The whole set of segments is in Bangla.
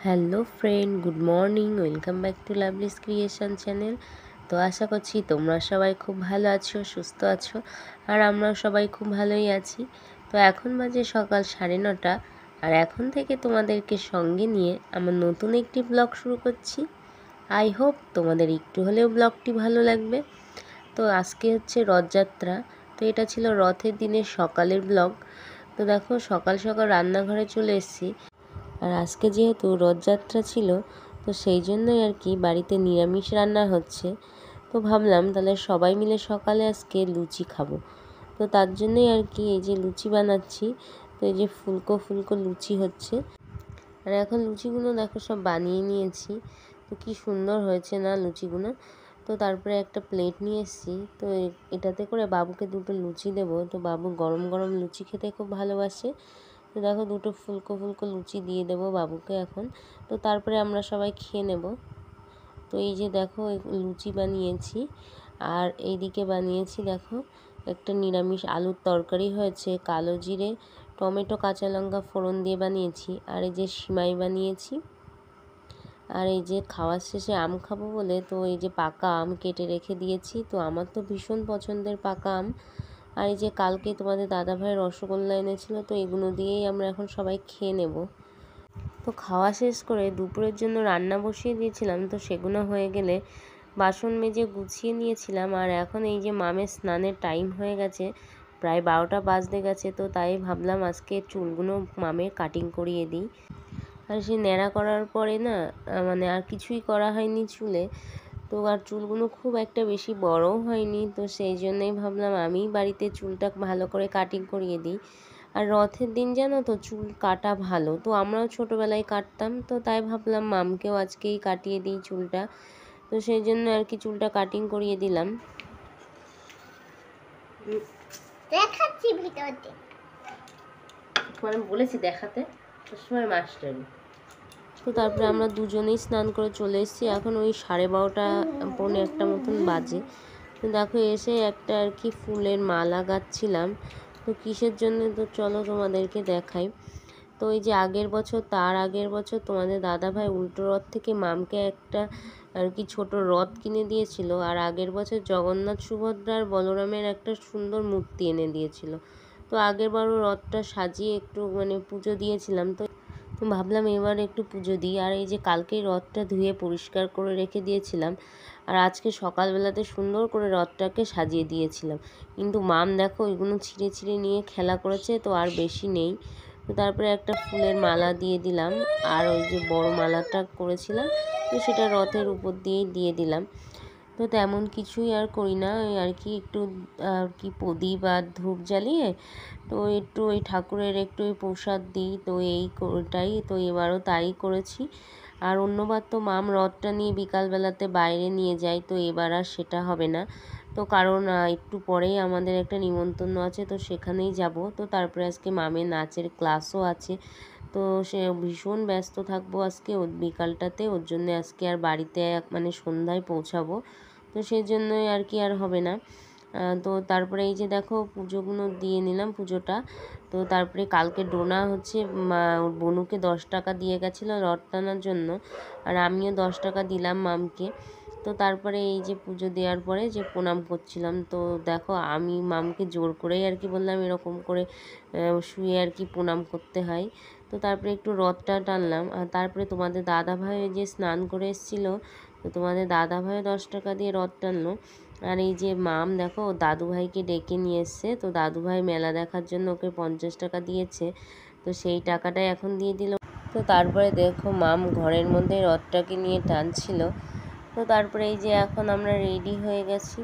Hello friend, good morning. Welcome back to lovelies creation channel. তো আশা করছি তোমরা সবাই খুব ভালো আছো, সুস্থ আছো, আর আমরাও সবাই খুব ভালোই আছি। তো এখন বাজে সকাল 9:30, আর এখন থেকে তোমাদেরকে সঙ্গে নিয়ে আমার নতুন একটি ব্লগ শুরু করছি। আই হোপ তোমাদের একটু হলেও ব্লগটি ভালো লাগবে। তো আজকে হচ্ছে রথযাত্রা, তো এটা ছিল রথের দিনের সকালের ব্লগ। তো দেখো সকাল সকাল রান্নাঘরে চলে এসেছি। আর আজকে যেহেতু রথযাত্রা ছিল, তো সেই জন্যই আর কি বাড়িতে নিরামিষ রান্না হচ্ছে। তো ভাবলাম তাহলে সবাই মিলে সকালে আজকে লুচি খাবো। তো তার জন্যই আর কি এই যে লুচি বানাচ্ছি। তো এই যে ফুলকো ফুলকো লুচি হচ্ছে। আর এখন লুচিগুলো দেখো সব বানিয়ে নিয়েছি। তো কি সুন্দর হয়েছে না লুচিগুলো। তো তারপরে একটা প্লেট নিয়ে এসেছি। তো এটাতে করে বাবুকে দুটো লুচি দেবো। তো বাবু গরম গরম লুচি খেতে খুব ভালোবাসে। তো দেখো দুটো ফুলকো ফুলকো লুচি দিয়ে দেবো বাবুকে এখন। তো তারপরে আমরা সবাই খেয়ে নেব। তো এই যে দেখো লুচি বানিয়েছি, আর এইদিকে বানিয়েছি দেখো একটা নিরামিষ আলুর তরকারি হয়েছে, কালো জিরে টমেটো কাঁচা লঙ্কা ফোড়ন দিয়ে বানিয়েছি। আর এই যে সিমাই বানিয়েছি। আর এই যে খাওয়ার শেষে আম খাবো বলে তো এই যে পাকা আম কেটে রেখে দিয়েছি। তো আমার তো ভীষণ পছন্দের পাকা আম। আর এই যে কালকে তোমাদের দাদাভাই রসগোল্লা এনেছিল, তো এগুলো দিয়েই আমরা এখন সবাই খেয়ে নেব। তো খাওয়া শেষ করে দুপুরের জন্য রান্না বসিয়ে দিয়েছিলাম। তো সেগুলো হয়ে গেলে বাসন মেজে গুছিয়ে নিয়েছিলাম। আর এখন এই যে মামের স্নানের টাইম হয়ে গেছে, প্রায় 12টা বাজতে গেছে। তো তাই ভাবলাম আজকে চুলগুলো মামের কাটিং করিয়ে দিই। আর সে ন্যাড়া করার পরে না মানে আর কিছুই করা হয়নি চুলে। তো আর চুলগুলো খুব একটা বেশি বড়ও হয়নি। তো সেই জন্যই ভাবলাম আমি বাড়িতে চুলটা ভালো করে কাটিং করিয়ে দিই। আর রথের দিন জানো তো চুল কাটা ভালো, তো আমরাও ছোটোবেলায় কাটতাম। তো তাই ভাবলাম মামকেও আজকেই কাটিয়ে দিই চুলটা। তো সেই জন্য আর কি চুলটা কাটিং করিয়ে দিলাম। দেখাচ্ছি ভিডিওতে, মানে বলেছি দেখাতে সবসময় মাস্টারি। তো তারপরে আমরা দুজনেই স্নান করে চলে এসেছি। এখন ওই 12:30 পৌনে 1 মতন বাজে। তো দেখো এসে একটা আর কি ফুলের মালা গাঁথছিলাম। তো কিসের জন্য তো চলো তোমাদেরকে দেখাই। তো এই যে আগের বছর তার আগের বছর তোমাদের দাদাভাই উল্টো রথ থেকে মামকে একটা আর কি ছোট রথ কিনে দিয়েছিল। আর আগের বছর জগন্নাথ সুভদ্রার বলরামের একটা সুন্দর মূর্তি এনে দিয়েছিল। তো আগের বারও রথটা সাজিয়ে একটু মানে পুজো দিয়েছিলাম। তো ভাবলাম এবার একটু পুজো দিই। আর এই যে কালকেই রথটা ধুয়ে পরিষ্কার করে রেখে দিয়েছিলাম। আর আজকে সকালবেলাতে সুন্দর করে রথটাকে সাজিয়ে দিয়েছিলাম। কিন্তু মাম দেখো ওইগুলো ছিঁড়ে ছিঁড়ে নিয়ে খেলা করেছে, তো আর বেশি নেই। তো তারপরে একটা ফুলের মালা দিয়ে দিলাম। আর ওই যে বড় মালাটা করেছিলাম, তো সেটা রথের উপর দিয়েই দিয়ে দিলাম। তো তেমন কিছুই আর করি না, ওই আর কি একটু আর কি প্রদীপ আর ধূপ জ্বালিয়ে তো একটু ওই ঠাকুরের একটু ওই প্রসাদ দিই। তো ওটাই তো এবারও তাই করেছি। আর অন্যবার তো মাম রথটা নিয়ে বিকালবেলাতে বাইরে নিয়ে যায়, তো এবার আর সেটা হবে না। তো কারণ একটু পরেই আমাদের একটা নিমন্ত্রণ আছে, তো সেখানেই যাব। তো তারপরে আজকে মামের নাচের ক্লাসও আছে। তো সে ভীষণ ব্যস্ত থাকবো আজকে ওর বিকালটাতে, ওর জন্য আজকে আর বাড়িতে মানে সন্ধ্যায় পৌঁছাবো। তো সেই জন্যই আর কি আর হবে না। তো তারপরে এই যে দেখো পুজোগুলো দিয়ে নিলাম পুজোটা। তো তারপরে কালকে ডোনা হচ্ছে ওর বনুকে 10 টাকা দিয়ে গেছিলো রথ টানার জন্য, আর আমিও 10 টাকা দিলাম মামকে। তো তারপরে এই যে পুজো দেওয়ার পরে যে প্রণাম করছিলাম, তো দেখো আমি মামকে জোর করেই আর কি বললাম এরকম করে শুয়ে আর কি প্রণাম করতে হয়। তো তারপরে একটু রথটা টানলাম। আর তারপরে তোমাদের দাদাভাই যে স্নান করে এসেছিলো, তো তোমাদের দাদাভাইও 10 টাকা দিয়ে রথ টানলো। আর এই যে মাম দেখো দাদুভাইকে ডেকে নিয়ে এসছে। তো দাদুভাই মেলা দেখার জন্য ওকে 50 টাকা দিয়েছে, তো সেই টাকাটাই এখন দিয়ে দিল। তো তারপরে দেখো মাম ঘরের মধ্যে রথটাকে নিয়ে টানছিল। তো তারপরে এই যে এখন আমরা রেডি হয়ে গেছি।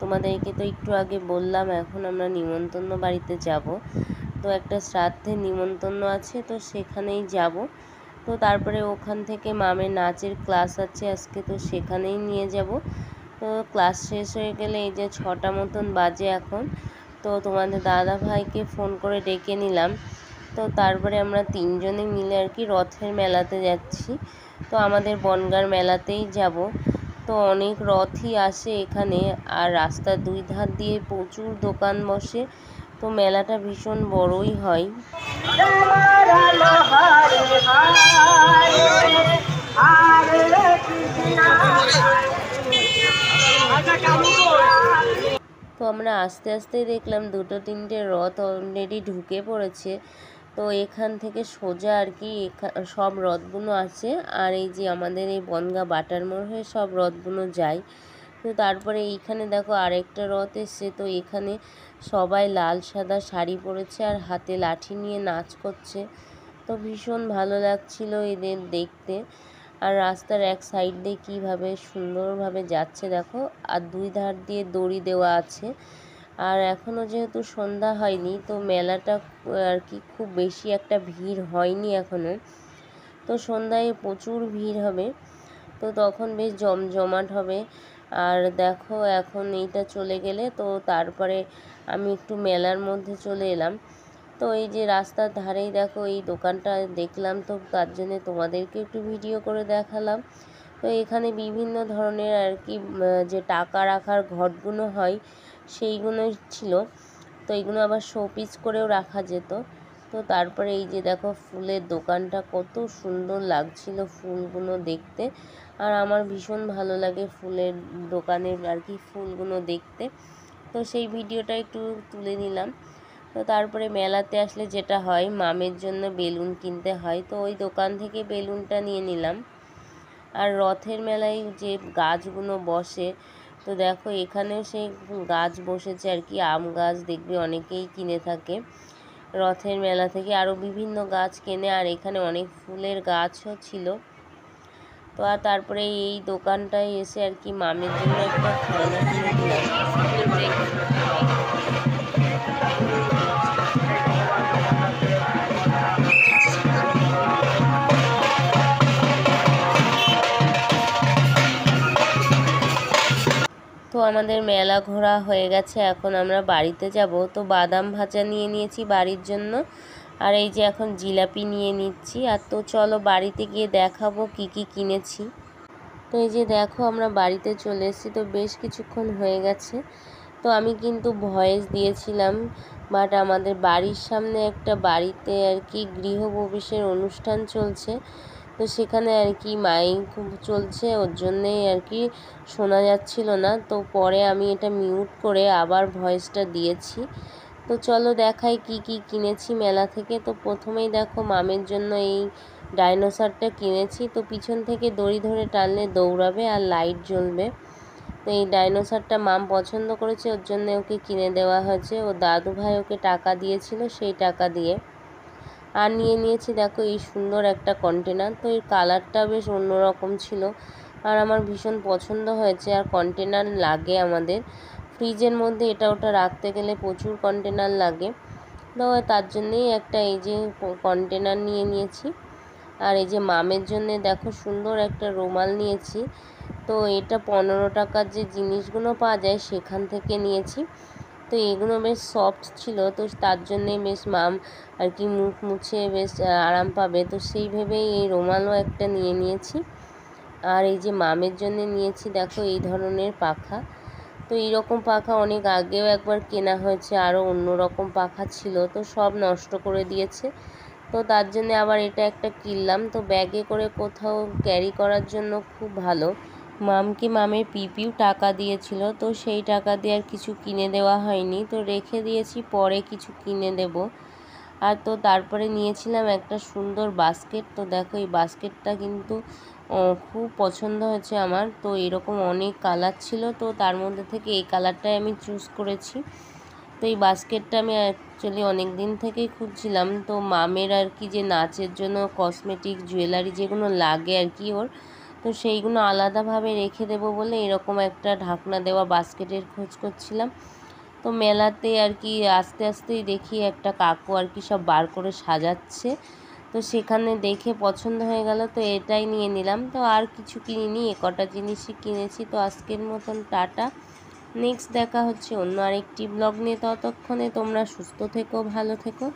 তোমাদেরকে তো একটু আগে বললাম এখন আমরা নিমন্ত্রণ বাড়িতে যাব। তো একটা শ্রাদ্ধের নিমন্ত্রণ আছে, তো সেখানেই যাব। তো তারপরে ওখান থেকে মামের নাচের ক্লাস আছে আজকে, তো সেখানেই নিয়ে যাব। তো ক্লাস শেষ হয়ে গেলে এই যে 6টা মতন বাজে এখন। তো তোমাদের দাদা ভাইকে ফোন করে ডেকে নিলাম। তো তারপরে আমরা 3জনে মিলে আর কি রথের মেলাতে যাচ্ছি। তো আমাদের বনগাঁর মেলাতেই যাব। তো অনেক রথই আসে এখানে, আর রাস্তার 2 ধার দিয়ে প্রচুর দোকান বসে। তো তো মেলাটা ভীষণ বড়ই হয়। তো আমরা আস্তে আস্তেই দেখলাম 2-3টে রথ অলরেডি ঢুকে পড়েছে। তো এখান থেকে সোজা আর কি সব রথগুলো আছে, আর এই যে আমাদের এই বনগাঁ বাটার মোড় হয়ে সব রথগুলো যায়। তো তারপরে এইখানে দেখো আরেকটা রথ এসছে। তো এখানে সবাই লাল সাদা শাড়ি পরেছে আর হাতে লাঠি নিয়ে নাচ করছে। তো ভীষণ ভালো লাগছিল এদের দেখতে। আর রাস্তার এক সাইড দিয়ে কীভাবে সুন্দরভাবে যাচ্ছে দেখো, আর দুই ধার দিয়ে দড়ি দেওয়া আছে। আর এখনও যেহেতু সন্ধ্যা হয়নি, তো মেলাটা আর কি খুব বেশি একটা ভিড় হয়নি এখনও। তো সন্ধ্যায় প্রচুর ভিড় হবে, তো তখন বেশ জমজমাট হবে। আর দেখো এখন এইটা চলে গেলে তো তারপরে আমি একটু মেলার মধ্যে চলে এলাম। তো এই যে রাস্তার ধারেই দেখো এই দোকানটা দেখলাম, তো তার জন্যে তোমাদেরকে একটু ভিডিও করে দেখালাম। তো এখানে বিভিন্ন ধরনের আর কি যে টাকা রাখার ঘটগুলো হয় সেইগুলো ছিল। তো এইগুলো আবার শোপিস করেও রাখা যেত। তো তারপরে এই যে দেখো ফুলের দোকানটা কত সুন্দর লাগছিল ফুলগুলো দেখতে। আর আমার ভীষণ ভালো লাগে ফুলের দোকানের আর কি ফুলগুলো দেখতে। তো সেই ভিডিওটা একটু তুলে নিলাম। তো তারপরে মেলাতে আসলে যেটা হয়, মামের জন্য বেলুন কিনতে হয়, তো ওই দোকান থেকে বেলুনটা নিয়ে নিলাম। আর রথের মেলায় যে গাছগুলো বসে, তো দেখো এখানেও সেই গাছ বসেছে আর কি, আম গাছ দেখবে অনেকেই কিনে থাকে রথের মেলা থেকে, আরও বিভিন্ন গাছ কেনে। আর এখানে অনেক ফুলের গাছও ছিল। তো আর তারপরে এই দোকানটায় এসে আর কি মামের জন্য একটা খেলনা কিনে দিলাম। তো আমাদের মেলা ঘোরা হয়ে গেছে, এখন আমরা বাড়িতে যাব। তো বাদাম ভাজা নিয়ে নিয়েছি বাড়ির জন্য, আর এই যে এখন জিলাপি নিয়ে নিচ্ছি। আর তো চলো বাড়িতে গিয়ে দেখাবো কি কি কিনেছি। তো এই যে দেখো আমরা বাড়িতে চলে এসেছি, তো বেশ কিছুক্ষণ হয়ে গেছে। তো আমি কিন্তু ভয়েস দিয়েছিলাম, বাট আমাদের বাড়ির সামনে একটা বাড়িতে আর কি গৃহপ্রবেশের অনুষ্ঠান চলছে। তো সেখানে আর কি মাইক চলছে, ওর জন্যেই আর কি শোনা যাচ্ছিল না। তো পরে আমি এটা মিউট করে আবার ভয়েসটা দিয়েছি। তো চলো দেখাই কি কি কিনেছি মেলা থেকে। তো প্রথমেই দেখো মামের জন্য এই ডাইনোসরটা কিনেছি। তো পিছন থেকে দড়ি ধরে টানলে দৌড়াবে আর লাইট জ্বলবে। তো এই ডাইনোসরটা মাম পছন্দ করেছে, ওর জন্য ওকে কিনে দেওয়া হয়েছে। ও দাদু ভাই ওকে টাকা দিয়েছিল, সেই টাকা দিয়ে। আর নিয়ে নিয়েছি দেখো এই সুন্দর একটা কন্টেনার। তো এর কালারটা বেশ অন্যরকম ছিল, আর আমার ভীষণ পছন্দ হয়েছে। আর কন্টেনার লাগে আমাদের ফ্রিজের মধ্যে, এটা ওটা রাখতে গেলে প্রচুর কন্টেনার লাগে। তো তার জন্যেই একটা এই যে কন্টেনার নিয়ে নিয়েছি। আর এই যে মামের জন্যে দেখো সুন্দর একটা রুমাল নিয়েছি। তো এটা 15 টাকার যে জিনিসগুলো পাওয়া যায় সেখান থেকে নিয়েছি। তো এগুলো বেশ সফট ছিল, তো তার জন্যে বেশ মাম আর কি মুখ মুছে বেশ আরাম পাবে। তো সেই ভেবেই এই রুমালও একটা নিয়ে নিয়েছি। আর এই যে মামের জন্য নিয়েছি দেখো এই ধরনের পাখা। তো এইরকম পাখা অনেক আগেও একবার কেনা হয়েছে, আরও অন্য রকম পাখা ছিল, তো সব নষ্ট করে দিয়েছে। তো তার জন্য আবার এটা একটা কিনলাম। তো ব্যাগে করে কোথাও ক্যারি করার জন্য খুব ভালো। মামকে মামের পিপিও টাকা দিয়েছিল, তো সেই টাকা দিয়ে আর কিছু কিনে দেওয়া হয়নি, তো রেখে দিয়েছি, পরে কিছু কিনে দেব। আর তো তারপরে নিয়েছিলাম একটা সুন্দর বাস্কেট। তো দেখো এই বাস্কেটটা কিন্তু খুব পছন্দ হয়েছে আমার। তো এরকম অনেক কালার ছিল, তো তার মধ্যে থেকে এই কালারটাই আমি চুজ করেছি। তো এই বাস্কেটটা আমি অ্যাকচুয়ালি অনেক দিন থেকেই খুঁজছিলাম। তো মামের আর কি যে নাচের জন্য কসমেটিক জুয়েলারি যেগুলো লাগে আর কি ওর, তো সেইগুলো আলাদাভাবে রেখে দেবো বলে এরকম একটা ঢাকনা দেওয়া বাস্কেটের খোঁজ করছিলাম। তো মেলাতে আর কি আস্তে আস্তেই দেখি একটা কাকু আর কি সব বার করে সাজাচ্ছে। তো সেখানে দেখে পছন্দ হয়ে গেল, তো এটাই নিয়ে নিলাম। তো আর কিছু কিনিনি, এ কটা জিনিসই কিনেছি। তো আজকের মতন টাটা। নেক্সট দেখা হচ্ছে অন্য আরেকটি ব্লগ নিয়ে। ততক্ষণে তোমরা সুস্থ থেকো, ভালো থেকো।